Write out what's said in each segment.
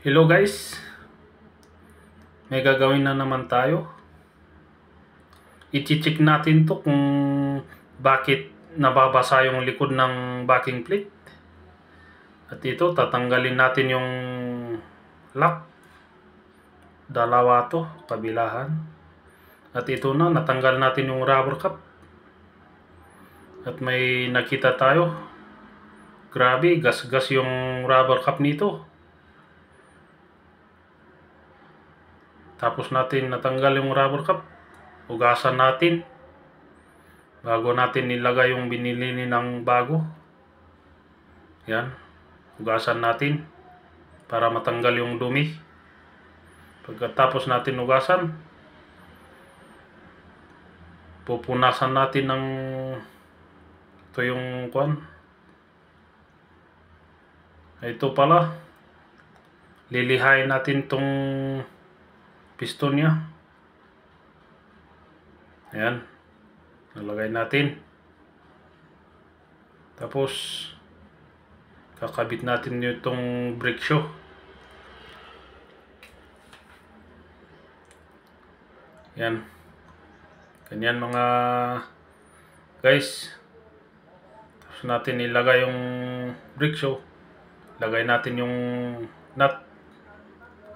Hello guys, may gagawin na naman tayo. I-check natin to kung bakit nababasa yung likod ng backing plate. At ito, tatanggalin natin yung lock. Dalawa to, kabilahan. At ito na, natanggal natin yung rubber cap. At may nakita tayo. Grabe, gas-gas yung rubber cap nito. Tapos natin natanggal yung rubber cap, hugasan natin bago natin nilagay yung binili ng bago. Yan, hugasan natin para matanggal yung dumi. Pagkatapos natin hugasan, pupunasan natin ng ito yung kwan. Ito pala, lilihain natin tong piston niya. Ayan, nalagay natin. Tapos kakabit natin itong brake shoe. Yan, ganyan mga guys. Tapos natin ilagay yung brake shoe. Lagay natin yung nut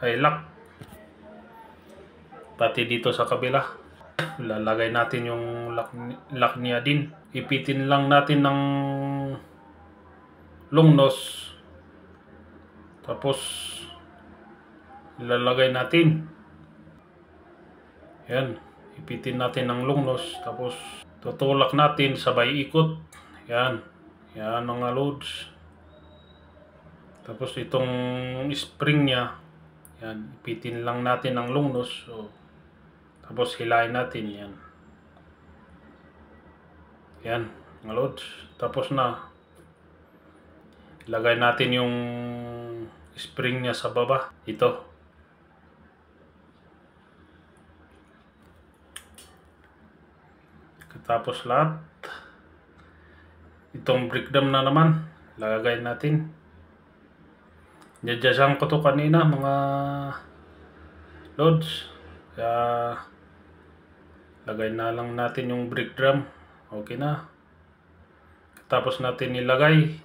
ay lock, pati dito sa kabila. Lalagay natin yung lock niya din. Ipitin lang natin ng long nose. Tapos ilalagay natin. Yan, ipitin natin ng long nose. Tapos tutulak natin sabay ikot. Yan, yan mga loads. Tapos itong spring niya, yan, ipitin lang natin ng long nose. So, tapos hilahin natin yan. Yan, mga loads. Tapos na, ilagay natin yung spring niya sa baba. Ito. Tapos lahat. Itong brake drum na naman, lagay natin. Nadyasan ko to kanina mga loads. Kaya lagay na lang natin yung brake drum. Okay na. Tapos natin ilagay.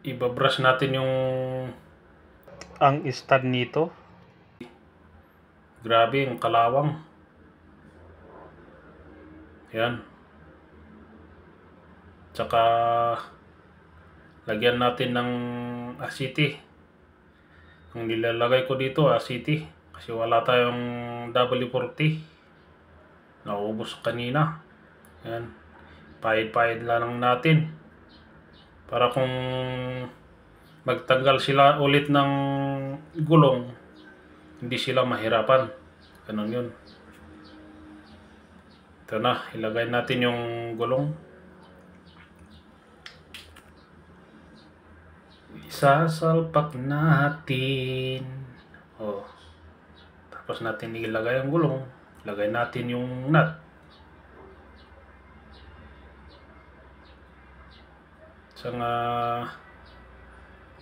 Ibabrush natin yung ang stand nito. Grabe ang kalawang. Yan. Tsaka lagyan natin ng asiti. Ang nilalagay ko dito asiti kasi wala tayong W40. Naubos kanina. Yan. Pahid-pahid lang natin para kung magtanggal sila ulit ng gulong, hindi sila mahirapan. Ganun yun. Ito na, ilagay natin yung gulong. Isasalpak natin. Oh. Tapos natin ilagay ang gulong. Lagay natin yung nut. Sa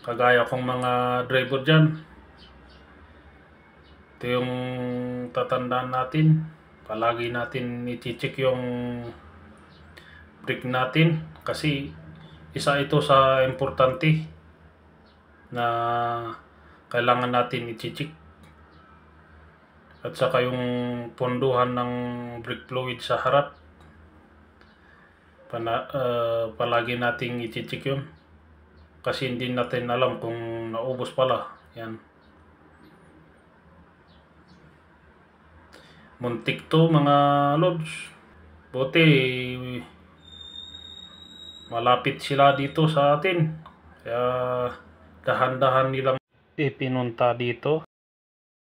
kagaya kong mga driver dyan, ito yung tatandaan natin. Palagi natin i-check yung brake natin kasi isa ito sa importante na kailangan natin i-check. At saka yung ponduhan ng brake fluid sa harap, palagi nating i-check yun kasi hindi natin alam kung naubos pala. Yan, muntik to mga loads. Buti malapit sila dito sa atin, kaya dahan-dahan nilang ipinunta dito.